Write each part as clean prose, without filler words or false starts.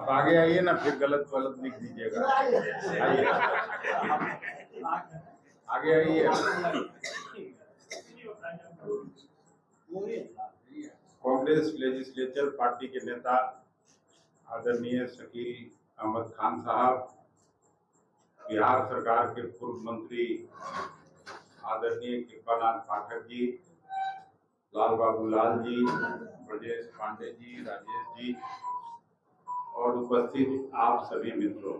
अब आगे आइए ना, फिर गलत गलत लिख दीजिएगा। आइए आगे आइए। कांग्रेस लेजिस्लेचर पार्टी के नेता आदरणीय शकील अहमद खान साहब, बिहार सरकार के पूर्व मंत्री आदरणीय कृपानाथ पाठक जी, लाल बाबू लाल जी, ब्रजेश पांडे जी, राजेश जी और उपस्थित आप सभी मित्रों,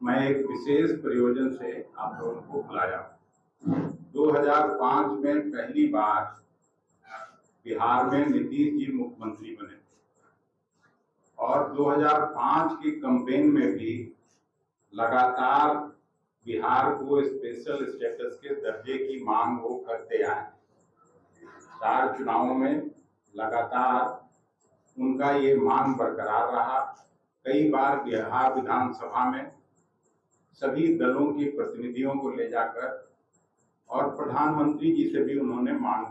मैं एक विशेष प्रयोजन से आप लोगों को बुलाया। 2005 में पहली बार बिहार में नीतीश जी मुख्यमंत्री बने और 2005 की कैंपेन में भी लगातार बिहार को स्पेशल स्टेटस के दर्जे की मांग वो करते आए। 4 चुनावों में लगातार उनका ये मांग बरकरार रहा। कई बार बिहार विधानसभा में सभी दलों के प्रतिनिधियों को ले जाकर और प्रधानमंत्री जी से भी उन्होंने मांग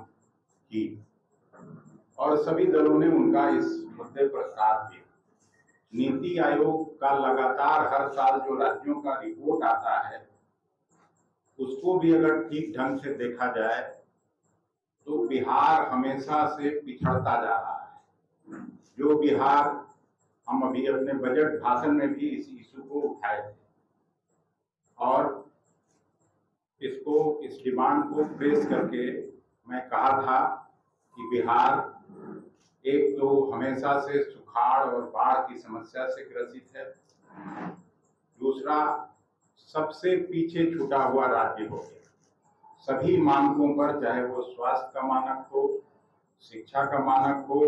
की और सभी दलों ने उनका इस मुद्दे पर साथ दिया। नीति आयोग का लगातार हर साल जो राज्यों का रिपोर्ट आता है उसको भी अगर ठीक ढंग से देखा जाए तो बिहार हमेशा से पिछड़ता जा रहा है। जो बिहार, हम अभी अपने बजट भाषण में भी इस इशू को उठाए थे और इस डिमांड को प्रेस करके मैं कहा था कि बिहार एक तो हमेशा से सुखाड़ और बाढ़ की समस्या से ग्रसित है, दूसरा सबसे पीछे छूटा हुआ राज्य हो गया। सभी मानकों पर, चाहे वो स्वास्थ्य का मानक हो, शिक्षा का मानक हो,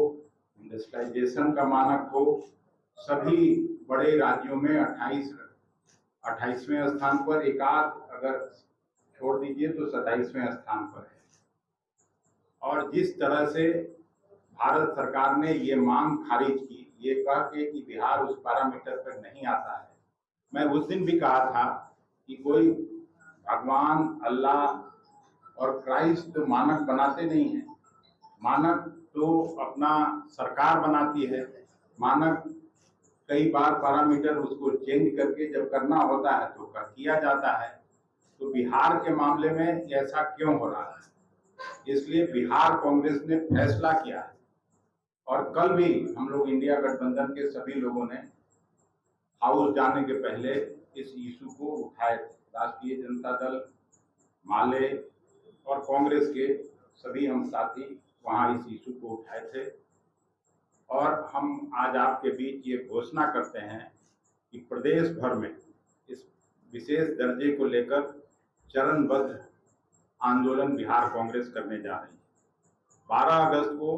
इंडस्ट्रियलाइजेशन का मानक हो, सभी बड़े राज्यों में 28वें स्थान पर, एक आध अगर छोड़ दीजिए तो 27वें स्थान पर है। और जिस तरह से भारत सरकार ने ये मांग खारिज की, ये कह के कि बिहार उस पैरामीटर पर नहीं आता है। मैं उस दिन भी कहा था कि कोई भगवान, अल्लाह और क्राइस्ट तो मानक बनाते नहीं हैं। मानक तो अपना सरकार बनाती है। मानक कई बार पैरामीटर उसको चेंज करके जब करना होता है तो किया जाता है। तो बिहार के मामले में ऐसा क्यों हो रहा है? इसलिए बिहार कांग्रेस ने फैसला किया है और कल भी हम लोग इंडिया गठबंधन के सभी लोगों ने हाउस जाने के पहले इस इशू को उठाए थे। राष्ट्रीय जनता दल, माले और कांग्रेस के सभी हम साथी वहां इस इशू को उठाए थे और हम आज आपके बीच ये घोषणा करते हैं कि प्रदेश भर में इस विशेष दर्जे को लेकर चरणबद्ध आंदोलन बिहार कांग्रेस करने जा रही है। 12 अगस्त को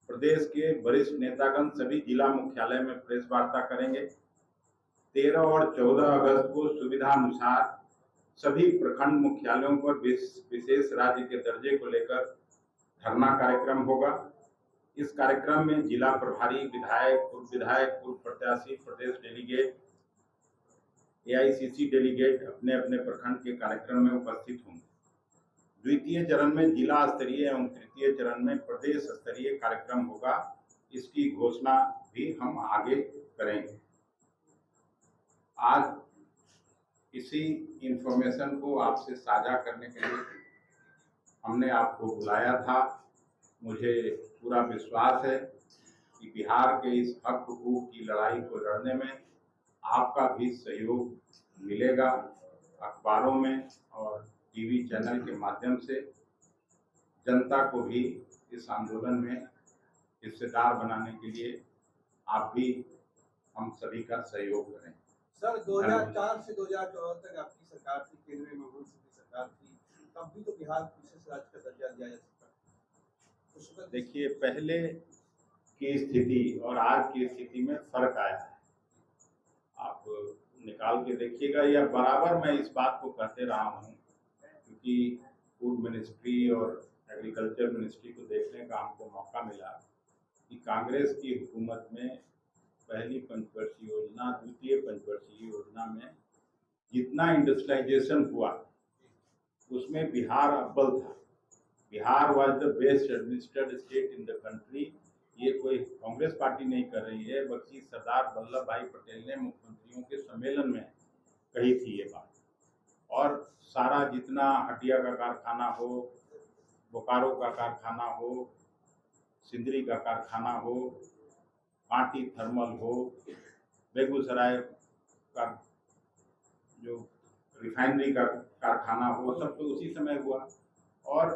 प्रदेश के वरिष्ठ नेतागण सभी जिला मुख्यालय में प्रेस वार्ता करेंगे। 13 और 14 अगस्त को सुविधानुसार सभी प्रखंड मुख्यालयों पर विशेष राज्य के दर्जे को लेकर धरना कार्यक्रम होगा। इस कार्यक्रम में जिला प्रभारी, विधायक, पूर्व प्रत्याशी, प्रदेश डेलीगेट, AICC डेलीगेट अपने अपने प्रखंड के कार्यक्रम में उपस्थित होंगे। द्वितीय चरण में जिला स्तरीय एवं तृतीय चरण में प्रदेश स्तरीय कार्यक्रम होगा। इसकी घोषणा भी हम आगे करेंगे। आज इसी इंफॉर्मेशन को आपसे साझा करने के लिए हमने आपको बुलाया था। मुझे पूरा विश्वास है कि बिहार के इस हक हुकूक की लड़ाई को लड़ने में आपका भी सहयोग मिलेगा। अखबारों में और टीवी चैनल के माध्यम से जनता को भी इस आंदोलन में हिस्सेदार बनाने के लिए आप भी हम सभी का सहयोग करें। सर, 2004 से 2014 तक आपकी सरकार थी, केंद्र में मनमोहन सिंह की सरकार थी, तब भी तो बिहार को विशेष राज्य का दर्जा दिया जा सकता है। देखिए, पहले की स्थिति और आज की स्थिति में फर्क आया है। आप निकाल के देखिएगा, या बराबर मैं इस बात को कहते रहा हूँ क्योंकि फूड मिनिस्ट्री और एग्रीकल्चर मिनिस्ट्री को देखने का हमको मौका मिला कि कांग्रेस की हुकूमत में पहली पंचवर्षीय योजना, द्वितीय पंचवर्षीय योजना में जितना इंडस्ट्रियलाइजेशन हुआ उसमें बिहार अव्वल था। Bihar was the best administrated state in the country ये कोई कांग्रेस पार्टी नहीं कर रही है, बल्कि सरदार वल्लभ भाई पटेल ने मुख्यमंत्रियों के सम्मेलन में कही थी ये बात। और सारा जितना हटिया का कारखाना हो, बोकारो का कारखाना हो, सिंदरी का कारखाना हो, कांटी थर्मल हो, बेगूसराय का जो रिफाइनरी का कारखाना हो, सब तो उसी समय हुआ। और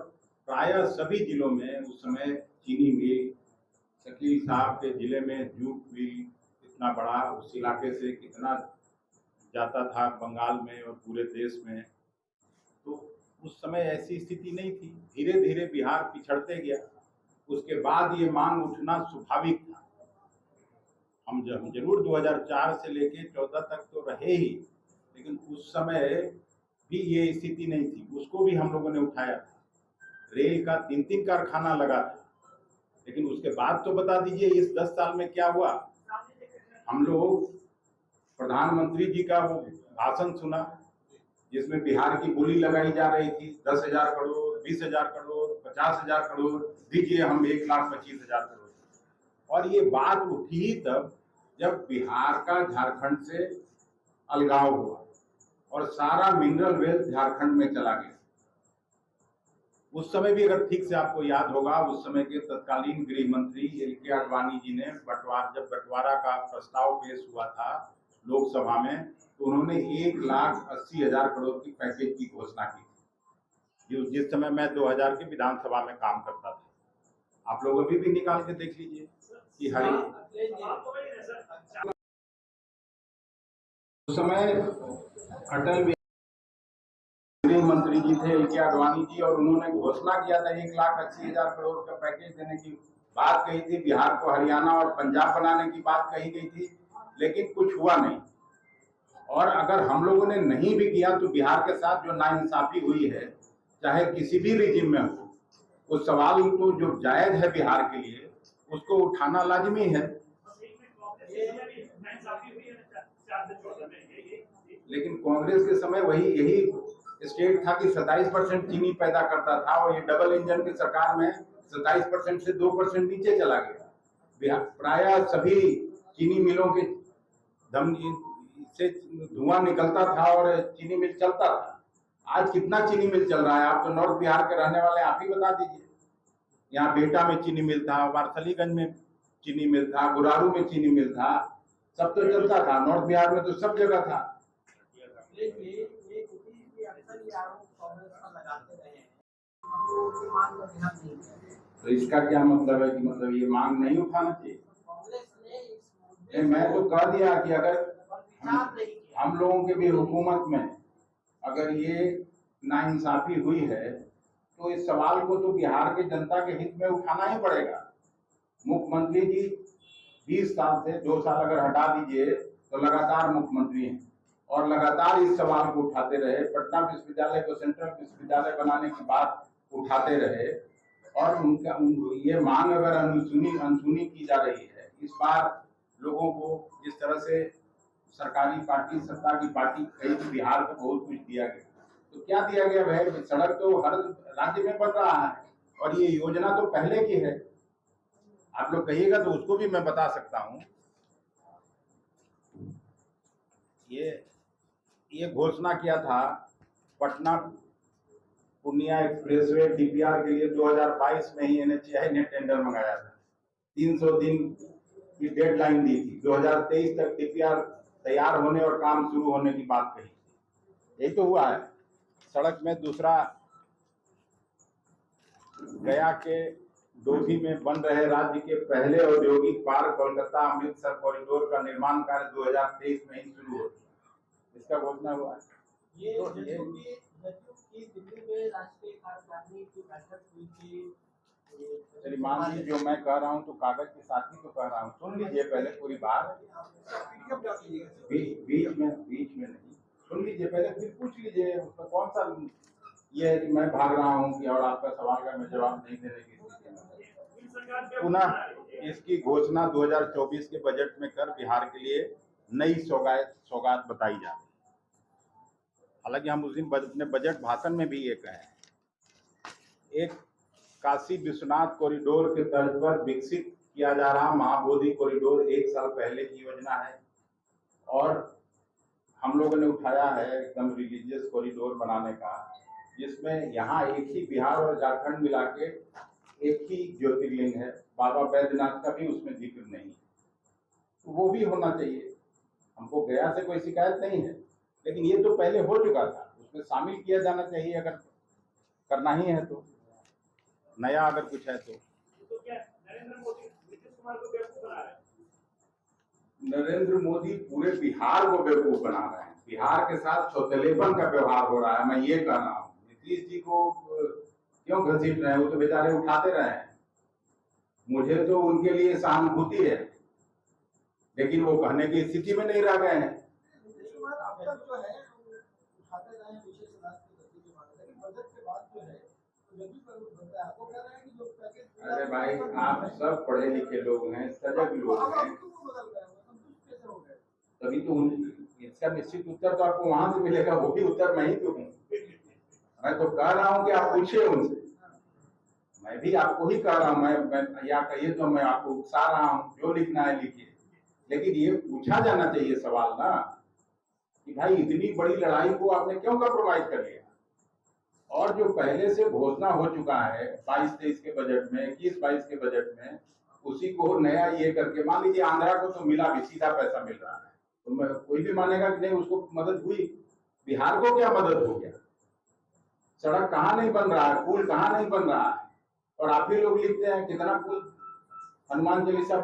प्रायः सभी जिलों में उस समय चीनी मिल, शकील साहब के जिले में जूट मिल इतना बड़ा, उस इलाके से कितना जाता था बंगाल में और पूरे देश में। तो उस समय ऐसी स्थिति नहीं थी। धीरे धीरे बिहार पिछड़ते गया। उसके बाद ये मांग उठना स्वाभाविक था। हम जरूर 2004 से लेके 14 तक तो रहे ही, लेकिन उस समय भी ये स्थिति नहीं थी। उसको भी हम लोगों ने उठाया था। रेल का 3-3 कारखाना लगा था, लेकिन उसके बाद तो बता दीजिए इस 10 साल में क्या हुआ। हम लोग प्रधानमंत्री जी का वो भाषण सुना जिसमें बिहार की बोली लगाई जा रही थी, 10,000 करोड़, 20,000 करोड़, 50,000 करोड़, दीजिए हम 1,25,000 करोड़। और ये बात उठी ही तब जब बिहार का झारखंड से अलगाव हुआ और सारा मिनरल वेल्थ झारखंड में चला गया। उस समय भी अगर ठीक से आपको याद होगा, उस समय के तत्कालीन गृह मंत्री एल.के. आडवाणी जी ने जब बंटवारा का प्रस्ताव पेश हुआ था लोकसभा में, तो उन्होंने 1,80,000 करोड़ की पैकेज की घोषणा की थी, जिस समय मैं 2000 के विधानसभा में काम करता था। आप लोग अभी भी निकाल के देख लीजिए कि उस समय अटल गृह मंत्री जी थे एल.के. आडवाणी जी, और उन्होंने घोषणा किया था 1,80,000 करोड़ का पैकेज देने की बात कही थी। बिहार को हरियाणा और पंजाब बनाने की बात कही गई थी, लेकिन कुछ हुआ नहीं। और अगर हम लोगों ने नहीं भी किया तो बिहार के साथ जो नाइंसाफी हुई है, चाहे किसी भी रिजिम में हो, उस सवाल को जो जायज है बिहार के लिए, उसको उठाना लाजमी है। लेकिन कांग्रेस के समय यही स्टेट था कि 27% चीनी पैदा करता था, और ये डबल इंजन की सरकार में 27% से 2% नीचे चला गया। प्रायः सभी चीनी मिलों के दम से धुआं निकलता था और चीनी मिल चलता था। आज कितना चीनी मिल चल रहा है? आप तो नॉर्थ बिहार के रहने वाले, आप ही बता दीजिए। यहाँ बेटा में चीनी मिल था, वारसलीगंज में चीनी मिल था, गुरारू में चीनी मिल था, सब तो चलता था। नॉर्थ बिहार में तो सब जगह था। तो इसका क्या मतलब है कि मतलब ये मांग नहीं उठाना चाहिए? मैं तो कह दिया कि अगर हम लोगों के भी हुकूमत में अगर ये नाइंसाफी हुई है, तो इस सवाल को तो बिहार के जनता के हित में उठाना ही पड़ेगा। मुख्यमंत्री जी 20 साल से 2 साल अगर हटा दीजिए तो लगातार मुख्यमंत्री हैं और लगातार इस सवाल को उठाते रहे। पटना विश्वविद्यालय को सेंट्रल विश्वविद्यालय बनाने की बात उठाते रहे, और उनका ये मांग अगर अनसुनी की जा रही है। इस बार लोगों को जिस तरह से सरकारी पार्टी, सत्ता की पार्टी कही कि बिहार को बहुत कुछ दिया गया, तो क्या दिया गया भाई? सड़क तो हर राज्य में बन रहा है, और ये योजना तो पहले की है। आप लोग कहिएगा तो उसको भी मैं बता सकता हूँ। ये घोषणा किया था पटना पूर्णिया एक्सप्रेसवे डीपीआर के लिए 2022 में ही NHAI ने टेंडर मंगाया था। 300 दिन की डेडलाइन दी थी। 2023 तक डीपीआर तैयार होने और काम शुरू होने की बात कही। यही तो हुआ है। सड़क में दूसरा गया के डोभी में बन रहे राज्य के पहले औद्योगिक पार्क कोलकाता अमृतसर कॉरिडोर का निर्माण कार्य 2023 में ही शुरू हो, इसका घोषणा हुआ है। दिल्ली में राष्ट्रीय कार्यकारिणी की बैठक हुई थी। श्रीमान जी, जो मैं कह रहा हूँ तो कागज के साथ ही तो कह रहा हूँ, सुन लीजिए पहले पूरी बात। बीच में नहीं, सुन लीजिए पहले, फिर पूछ लीजिए। उसमें कौन सा ये है कि मैं भाग रहा हूँ कि और आपका सवाल का मैं जवाब नहीं देने की स्थिति में। पुनः इसकी घोषणा 2024 के बजट में कर बिहार के लिए नई सौगात बताई जा रही है। हालांकि हम उस दिन अपने बजट भाषण में भी ये कहें, एक काशी विश्वनाथ कॉरिडोर के तर्ज पर विकसित किया जा रहा महाबोधि कॉरिडोर 1 साल पहले की योजना है और हम लोगों ने उठाया है एकदम रिलीजियस कॉरिडोर बनाने का, जिसमें यहाँ एक ही बिहार और झारखंड मिला के एक ही ज्योतिर्लिंग है, बाबा बैद्यनाथ का भी उसमें जिक्र नहीं, तो वो भी होना चाहिए। हमको गया से कोई शिकायत नहीं है, लेकिन ये तो पहले हो चुका था, उसमें शामिल किया जाना चाहिए अगर करना ही है तो, नया अगर कुछ है तो। क्या नरेंद्र मोदी नीतीश कुमार को बेवकूफ बना रहे हैं? नरेंद्र मोदी पूरे बिहार को बेवकूफ बना रहे हैं, बिहार के साथ सौतेलेपन का व्यवहार हो रहा है, मैं ये कह रहा हूँ। नीतीश जी को क्यों घसीट रहे हैं, वो तो बेचारे उठाते रहे हैं, मुझे तो उनके लिए सहानुभूति है, लेकिन वो कहने की स्थिति में नहीं रह गए हैं। अब तक जो है उठाते रहे हैं विशेष अदालत की गति के मामले में, बजट के बाद जो है तो जब भी कोई बनता है आपको कह रहा है कि जो पैकेज। अरे भाई, आप सब पढ़े लिखे लोग हैं, सजग लोग हैं, तभी तो इसका निश्चित उत्तर तो आपको वहां से मिलेगा, वो भी उत्तर मैं ही तो हूँ। मैं तो कह रहा हूँ कि आप पूछिए उनसे, मैं भी आपको ही कह रहा हूँ, मैं या कहिए तो मैं आपको उकसा रहा हूँ, जो लिखना है लिखिए, लेकिन ये पूछा जाना चाहिए सवाल ना कि भाई इतनी बड़ी लड़ाई को आपने क्यों कंप्रोमाइज कर लिया। और जो पहले से घोषणा हो चुका है 22-23 के बजट में, 21-22 के बजट में, उसी को नया ये करके, मान लीजिए आंध्रा को तो मिला भी, सीधा पैसा मिल रहा है, तो कोई भी मानेगा कि नहीं उसको मदद हुई। बिहार को क्या मदद हो गया, सड़क कहाँ नहीं बन रहा है, पुल कहाँ नहीं बन रहा है, और आप ही लोग लिखते हैं कितना पुल हनुमान चालीसा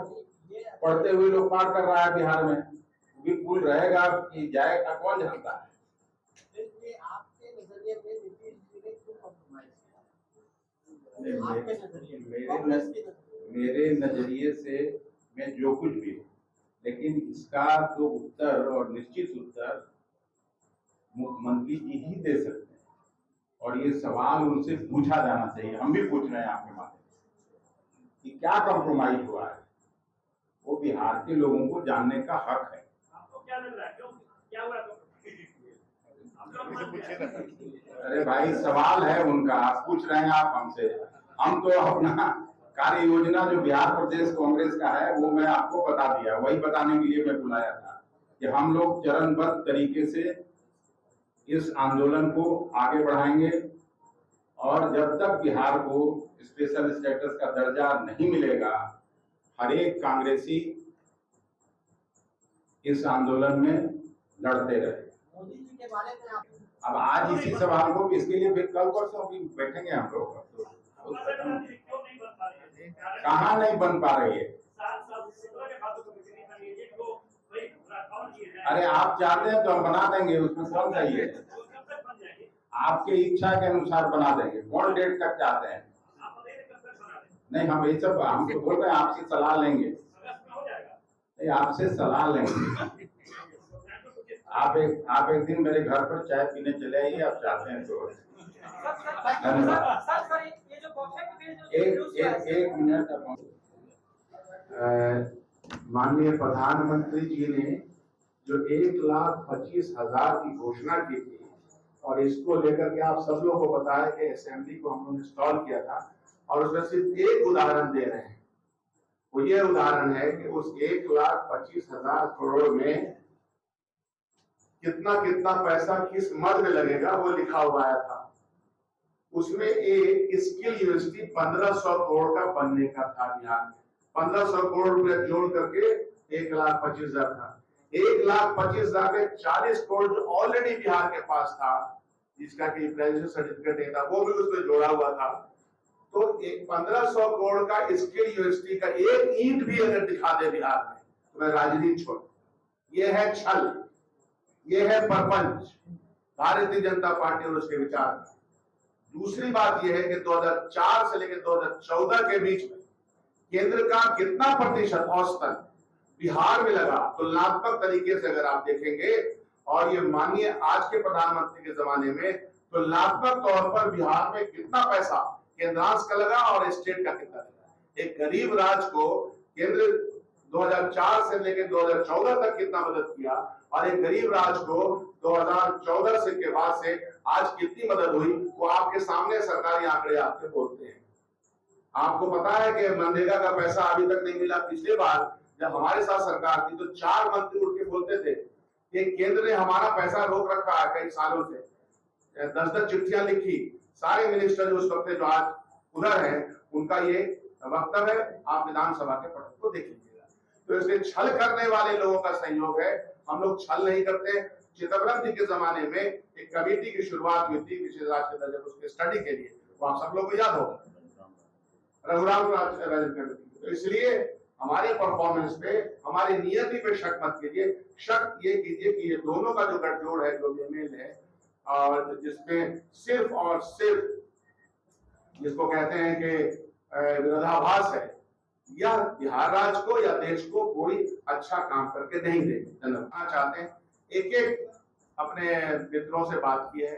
पढ़ते हुए लोग पार कर रहा है बिहार में, भी पुल रहेगा कि जाएगा, कौन जानता है। मेरे नजरिए से मैं जो कुछ भी हो, लेकिन इसका तो उत्तर और निश्चित उत्तर मुख्यमंत्री जी ही दे सकते हैं, और ये सवाल उनसे पूछा जाना चाहिए। हम भी पूछ रहे हैं आपके माध्यम से कि क्या कंप्रोमाइज हुआ है, वो बिहार के लोगों को जानने का हक है। आपको क्या लग रहा है, क्यों क्या हुआ? अरे भाई, सवाल है उनका, आप पूछ रहे हैं आप हमसे, हम तो अपना कार्य योजना जो बिहार प्रदेश कांग्रेस का है वो मैं आपको बता दिया, वही बताने के लिए मैं बुलाया था कि हम लोग चरणबद्ध तरीके से इस आंदोलन को आगे बढ़ाएंगे, और जब तक बिहार को स्पेशल स्टेटस का दर्जा नहीं मिलेगा, हर एक कांग्रेसी इस आंदोलन में लड़ते रहे। मोदी जी के बारे में आप अब आज इसी सवाल को, इसके लिए फिर कल परसों भी बैठेंगे हम लोग। कहाँ नहीं बन पा रही है? अरे आप चाहते हैं तो हम बना देंगे, उसमें कौन सा ही है, आपके इच्छा के अनुसार बना देंगे। कौन डेट तक चाहते हैं? नहीं, हम ये सब हम तो बोल रहे हैं, आपसे सलाह लेंगे, नहीं आपसे सलाह लेंगे। आप एक दिन मेरे घर पर चाय पीने चले आइए, आप चाहते हैं तो। एक मिनट। माननीय प्रधानमंत्री जी ने जो 1,25,000 की घोषणा की थी, और इसको लेकर के आप सब लोगों को पता है कि असेंबली को हम लोग इंस्टॉल किया था, और उसमें सिर्फ एक उदाहरण दे रहे हैं। वो ये उदाहरण है कि उस 1,25,000 करोड़ में कितना कितना पैसा किस मद में लगेगा वो लिखा हुआ आया था। उसमें एक स्किल यूनिवर्सिटी 1,500 करोड़ का बनने का था बिहार में। 1,500 करोड़ रुपया जोड़ करके 1,25,000 था। 1,25,000 में 40 करोड़ जो ऑलरेडी बिहार के पास था, जिसका कि ग्रेजुएशन सर्टिफिकेट नहीं था, वो भी उसमें जोड़ा हुआ था। तो 1,500 करोड़ का स्किल यूनिवर्सिटी का एक ईंट भी अगर दिखा दे बिहार में, तो मैं राजनीति छोड़। ये है छल, ये है प्रपंच भारतीय जनता पार्टी और उसके विचार। दूसरी बात यह है कि 2004 से लेकर 2014 के बीच में केंद्र का कितना प्रतिशत औसतन बिहार में लगा, तुलनात्मक तरीके से अगर आप देखेंगे, और ये माननीय आज के प्रधानमंत्री के जमाने में तुलनात्मक तौर पर बिहार में कितना पैसा केंद्रांश का लगा और स्टेट का कितना लगा। एक गरीब राज्य को केंद्र 2004 से लेकर 2014 तक कितना मदद किया, और एक गरीब राज्य को 2014 से के बाद से आज कितनी मदद हुई, वो आपके सामने सरकारी आंकड़े आपके बोलते हैं। आपको पता है कि मनरेगा का पैसा अभी तक नहीं मिला। पिछले बार जब हमारे साथ सरकार थी तो 4 मंत्री उठ के बोलते थे कि केंद्र ने हमारा पैसा रोक रखा है कई सालों से, 10-10 चिट्ठियां लिखी। सारे मिनिस्टर जो उस वक्त जो आज उधर हैं उनका ये वक्तव्य है, आप विधानसभा के पटल को देख लीजिएगा। तो इसलिए छल करने वाले लोगों का सहयोग है, हम लोग छल नहीं करते। चिदम्बरम जी के जमाने में एक कमेटी की शुरुआत हुई थी विशेष राज के दर्जे उसके स्टडी के लिए, वो आप सब लोग को याद होगा, रघुराम राजन कमेटी। तो इसलिए हमारे परफॉर्मेंस पे, हमारी नियति पे शक मत कीजिए। शक ये कीजिए कि ये दोनों का जो गठजोड़ है, जो बेमेल है, और जिसमें सिर्फ और सिर्फ जिसको कहते हैं कि विरोधाभास है, यह बिहार राज्य को या देश को कोई अच्छा काम करके नहीं देंगे। धन्यवाद। चाहते हैं एक एक अपने मित्रों से बात की है,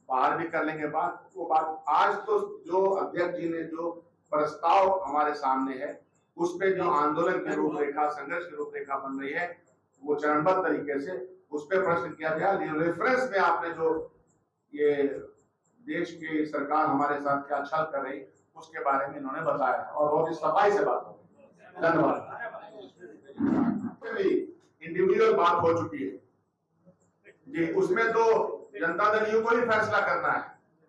बाहर भी कर लेंगे बात। वो बात आज तो जो अध्यक्ष जी ने जो प्रस्ताव हमारे सामने है उस पे जो आंदोलन की रूपरेखा, संघर्ष की रूपरेखा बन रही है, वो चरणबद्ध तरीके से उस पे प्रश्न किया गया। रेफरेंस में आपने जो ये देश की सरकार हमारे साथ क्या छल कर रही उसके बारे में इन्होंने बताया और बहुत ही सफाई से बात हो गई। धन्यवाद। इंडिविजुअल बात हो चुकी है जी, उसमें तो जनता दल यू को ही फैसला करना है।